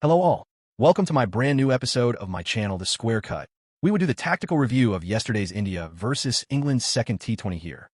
Hello all. Welcome to my brand new episode of my channel, The Square Cut. We will do the tactical review of yesterday's India versus England's second T20 here.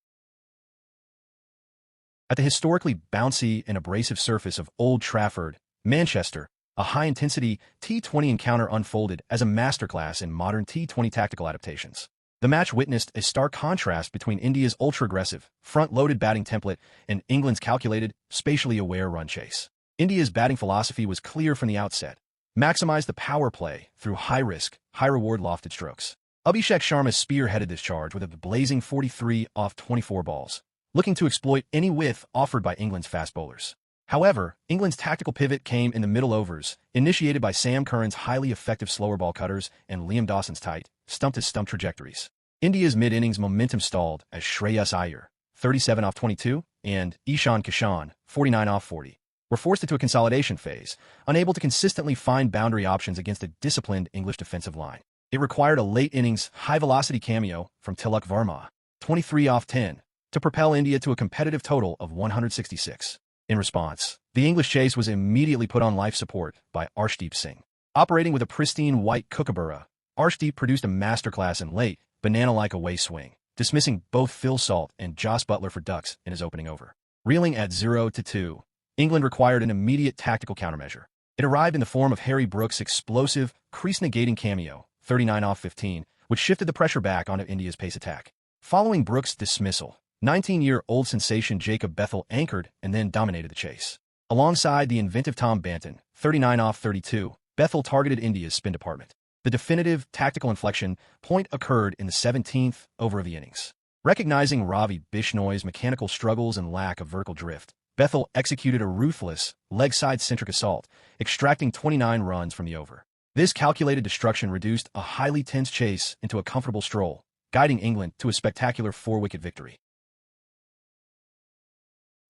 At the historically bouncy and abrasive surface of Old Trafford, Manchester, a high-intensity T20 encounter unfolded as a masterclass in modern T20 tactical adaptations. The match witnessed a stark contrast between India's ultra-aggressive, front-loaded batting template and England's calculated, spatially aware run chase. India's batting philosophy was clear from the outset. Maximize the power play through high-risk, high-reward lofted strokes. Abhishek Sharma spearheaded this charge with a blazing 43 off 24 balls, looking to exploit any width offered by England's fast bowlers. However, England's tactical pivot came in the middle overs, initiated by Curran's highly effective slower ball cutters and Liam Dawson's tight, stump-to-stump trajectories. India's mid-innings momentum stalled as Shreyas Iyer, 37 off 22, and Kishan, 49 off 40. Were forced into a consolidation phase, unable to consistently find boundary options against a disciplined English defensive line. It required a late-innings, high-velocity cameo from Tilak Varma, 23 off 10, to propel India to a competitive total of 166. In response, the English chase was immediately put on life support by Arshdeep Singh. Operating with a pristine white kookaburra, Arshdeep produced a masterclass in late, banana-like away swing, dismissing both Phil Salt and Jos Buttler for ducks in his opening over. Reeling at 0-2. England required an immediate tactical countermeasure. It arrived in the form of Harry Brook's explosive, crease-negating cameo, 39 off 15, which shifted the pressure back onto India's pace attack. Following Brook's dismissal, 19-year-old sensation Jacob Bethell anchored and then dominated the chase. Alongside the inventive Tom Banton, 39 off 32, Bethell targeted India's spin department. The definitive tactical inflection point occurred in the 17th over of the innings. Recognizing Ravi Bishnoi's mechanical struggles and lack of vertical drift, Bethell executed a ruthless, leg-side-centric assault, extracting 29 runs from the over. This calculated destruction reduced a highly tense chase into a comfortable stroll, guiding England to a spectacular 4-wicket victory.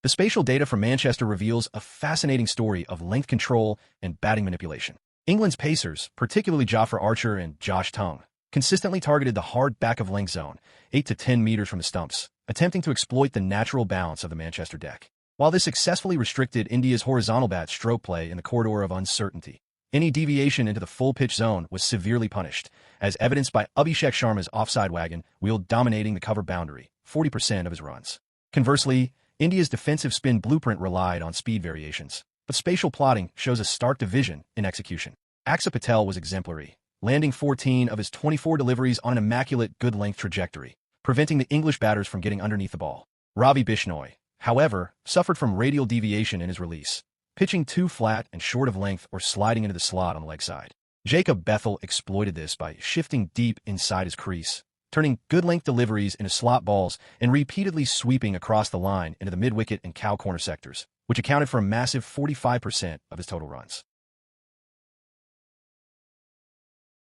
The spatial data from Manchester reveals a fascinating story of length control and batting manipulation. England's pacers, particularly Jofra and Josh Tongue, consistently targeted the hard back-of-length zone, 8 to 10 meters from the stumps, attempting to exploit the natural bounce of the Manchester deck. While this successfully restricted India's horizontal bat stroke play in the corridor of uncertainty, any deviation into the full-pitch zone was severely punished, as evidenced by Abhishek Sharma's offside wagon wheel dominating the cover boundary, 40% of his runs. Conversely, India's defensive spin blueprint relied on speed variations, but spatial plotting shows a stark division in execution. Bethell was exemplary, landing 14 of his 24 deliveries on an immaculate good-length trajectory, preventing the English batters from getting underneath the ball. Ravi Bishnoi, however, suffered from radial deviation in his release, pitching too flat and short of length or sliding into the slot on the leg side. Jacob Bethell exploited this by shifting deep inside his crease, turning good-length deliveries into slot balls and repeatedly sweeping across the line into the mid-wicket and cow corner sectors, which accounted for a massive 45% of his total runs.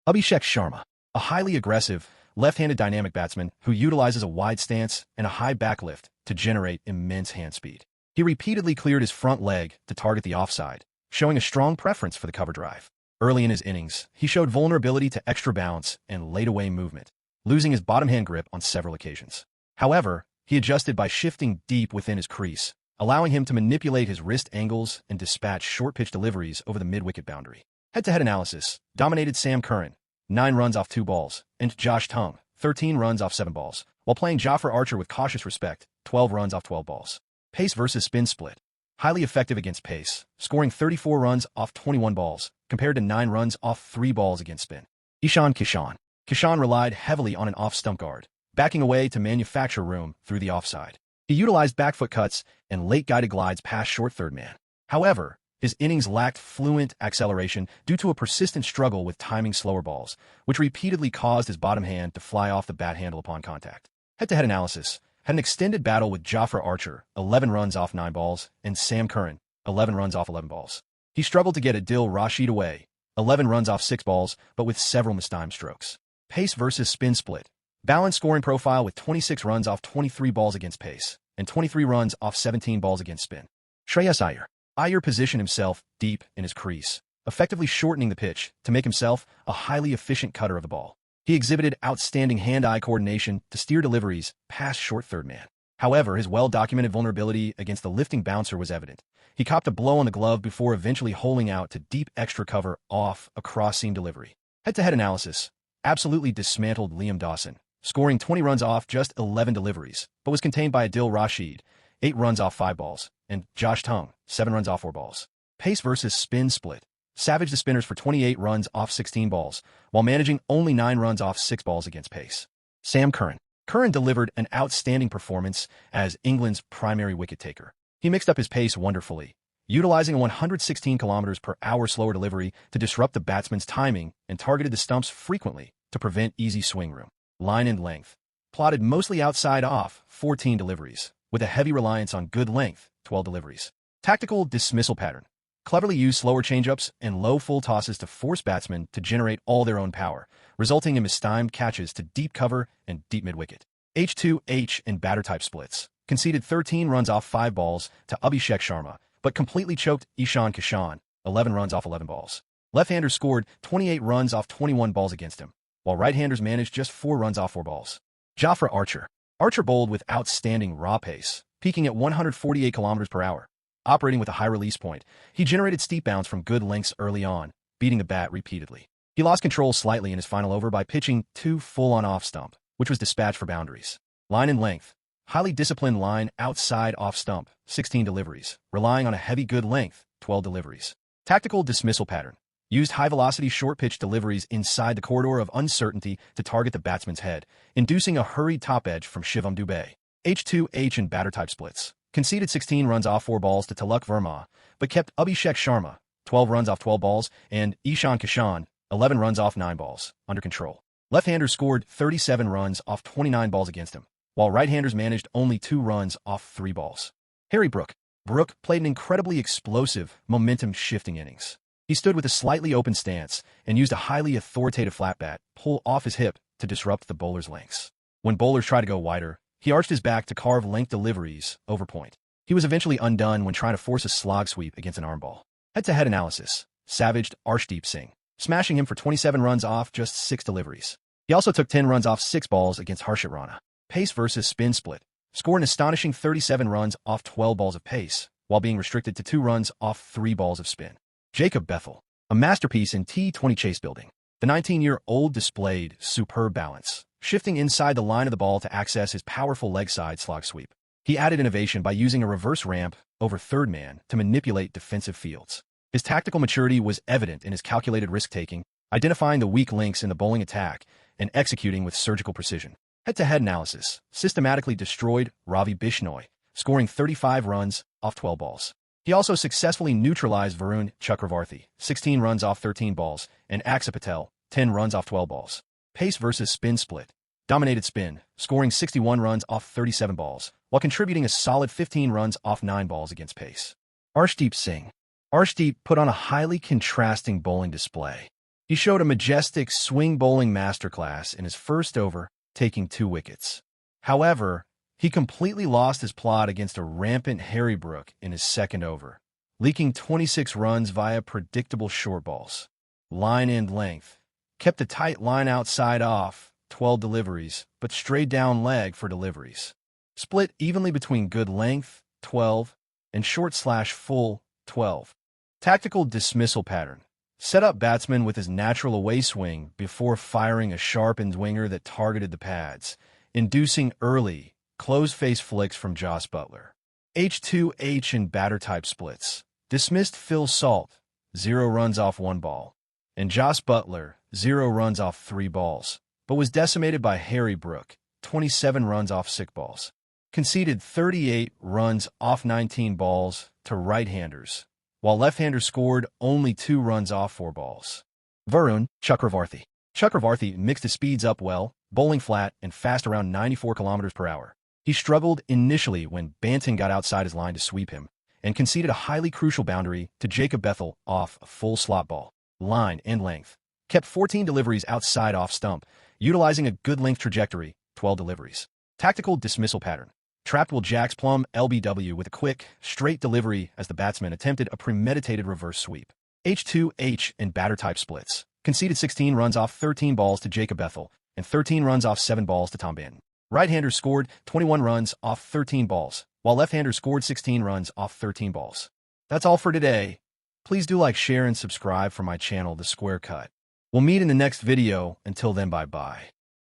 Abhishek Sharma, a highly aggressive, left-handed dynamic batsman who utilizes a wide stance and a high backlift to generate immense hand speed. He repeatedly cleared his front leg to target the offside, showing a strong preference for the cover drive. Early in his innings, he showed vulnerability to extra bounce and laid-away movement, losing his bottom-hand grip on several occasions. However, he adjusted by shifting deep within his crease, allowing him to manipulate his wrist angles and dispatch short-pitch deliveries over the mid-wicket boundary. Head-to-head analysis dominated Curran, 9 runs off 2 balls, and Josh Tongue, 13 runs off 7 balls, while playing Jofra with cautious respect, 12 runs off 12 balls. Pace versus spin split. Highly effective against pace, scoring 34 runs off 21 balls, compared to 9 runs off 3 balls against spin. Kishan. Kishan relied heavily on an off-stump guard, backing away to manufacture room through the offside. He utilized back foot cuts and late-guided glides past short third man. However, his innings lacked fluent acceleration due to a persistent struggle with timing slower balls, which repeatedly caused his bottom hand to fly off the bat handle upon contact. Head-to-head analysis had an extended battle with Jofra, 11 runs off 9 balls, and Curran, 11 runs off 11 balls. He struggled to get Adil Rashid away, 11 runs off 6 balls, but with several mistimed strokes. Pace versus spin split. Balanced scoring profile with 26 runs off 23 balls against pace, and 23 runs off 17 balls against spin. Shreyas Iyer. Iyer positioned himself deep in his crease, effectively shortening the pitch to make himself a highly efficient cutter of the ball. He exhibited outstanding hand-eye coordination to steer deliveries past short third man. However, his well-documented vulnerability against the lifting bouncer was evident. He copped a blow on the glove before eventually holing out to deep extra cover off a cross-seam delivery. Head-to-head analysis absolutely dismantled Liam Dawson, scoring 20 runs off just 11 deliveries, but was contained by Adil Rashid, 8 runs off 5 balls, and Josh Tung, 7 runs off 4 balls. Pace versus spin split savaged the spinners for 28 runs off 16 balls, while managing only 9 runs off 6 balls against pace. Sam Curran. Curran delivered an outstanding performance as England's primary wicket-taker. He mixed up his pace wonderfully, utilizing a 116 km/h slower delivery to disrupt the batsman's timing and targeted the stumps frequently to prevent easy swing room. Line and length. Plotted mostly outside off, 14 deliveries, with a heavy reliance on good length, 12 deliveries. Tactical dismissal pattern. Cleverly used slower changeups and low full tosses to force batsmen to generate all their own power, resulting in mistimed catches to deep cover and deep mid-wicket. H2H and batter-type splits. Conceded 13 runs off 5 balls to Abhishek Sharma, but completely choked Ishan Kishan, 11 runs off 11 balls. Left-handers scored 28 runs off 21 balls against him, while right-handers managed just 4 runs off 4 balls. Jofra Archer. Archer bowled with outstanding raw pace, peaking at 148 km/h. Operating with a high release point, he generated steep bounce from good lengths early on, beating the bat repeatedly. He lost control slightly in his final over by pitching 2 full-on off-stump, which was dispatched for boundaries. Line and length. Highly disciplined line outside off-stump, 16 deliveries, relying on a heavy good length, 12 deliveries. Tactical dismissal pattern. Used high-velocity short-pitch deliveries inside the corridor of uncertainty to target the batsman's head, inducing a hurried top edge from Shivam Dubey. H2H and batter-type splits. Conceded 16 runs off 4 balls to Tilak Verma, but kept Abhishek Sharma, 12 runs off 12 balls, and Ishan Kishan, 11 runs off 9 balls, under control. Left-handers scored 37 runs off 29 balls against him, while right-handers managed only 2 runs off 3 balls. Brook. Brook played an incredibly explosive, momentum-shifting innings. He stood with a slightly open stance and used a highly authoritative flat bat pull off his hip to disrupt the bowler's lengths. When bowlers tried to go wider, he arched his back to carve length deliveries over point. He was eventually undone when trying to force a slog sweep against an arm ball. Head-to-head analysis savaged Arshdeep Singh, smashing him for 27 runs off just 6 deliveries. He also took 10 runs off 6 balls against Harshit Rana. Pace versus spin split. Scored an astonishing 37 runs off 12 balls of pace, while being restricted to 2 runs off 3 balls of spin. Bethell. A masterpiece in T20 chase building. The 19-year-old displayed superb balance, shifting inside the line of the ball to access his powerful leg side slog sweep. He added innovation by using a reverse ramp over third man to manipulate defensive fields. His tactical maturity was evident in his calculated risk-taking, identifying the weak links in the bowling attack and executing with surgical precision. Head-to-head analysis systematically destroyed Ravi Bishnoi, scoring 35 runs off 12 balls. He also successfully neutralized Varun Chakaravarthy, 16 runs off 13 balls, and Bethell, 10 runs off 12 balls. Pace versus spin split. Dominated spin, scoring 61 runs off 37 balls, while contributing a solid 15 runs off 9 balls against pace. Arshdeep Singh. Arshdeep put on a highly contrasting bowling display. He showed a majestic swing bowling masterclass in his first over, taking 2 wickets. However, he completely lost his plot against a rampant Brook in his second over, leaking 26 runs via predictable short balls. Line and length. Kept a tight line outside off, 12 deliveries, but strayed down leg for deliveries. Split evenly between good length, 12, and short/full, 12. Tactical dismissal pattern. Set up batsman with his natural away swing before firing a sharpened winger that targeted the pads, inducing early, close-face flicks from Joss Buttler. H2H and batter-type splits. Dismissed Phil Salt, 0 runs off 1 ball, and Joss Buttler, 0 runs off 3 balls, but was decimated by Brook, 27 runs off 6 balls. Conceded 38 runs off 19 balls to right-handers, while left-handers scored only 2 runs off 4 balls. Varun Chakaravarthy. Chakaravarthy mixed his speeds up well, bowling flat and fast around 94 km/h. He struggled initially when Banting got outside his line to sweep him, and conceded a highly crucial boundary to Bethell off a full slot ball. Line and length. Kept 14 deliveries outside off-stump, utilizing a good length trajectory, 12 deliveries. Tactical dismissal pattern. Trapped Will Jacks Plum LBW with a quick, straight delivery as the batsman attempted a premeditated reverse sweep. H2H and batter-type splits. Conceded 16 runs off 13 balls to Bethell, and 13 runs off 7 balls to Tom Banton. Right-hander scored 21 runs off 13 balls, while left-hander scored 16 runs off 13 balls. That's all for today. Please do like, share, and subscribe for my channel, The Square Cut. We'll meet in the next video. Until then, bye-bye.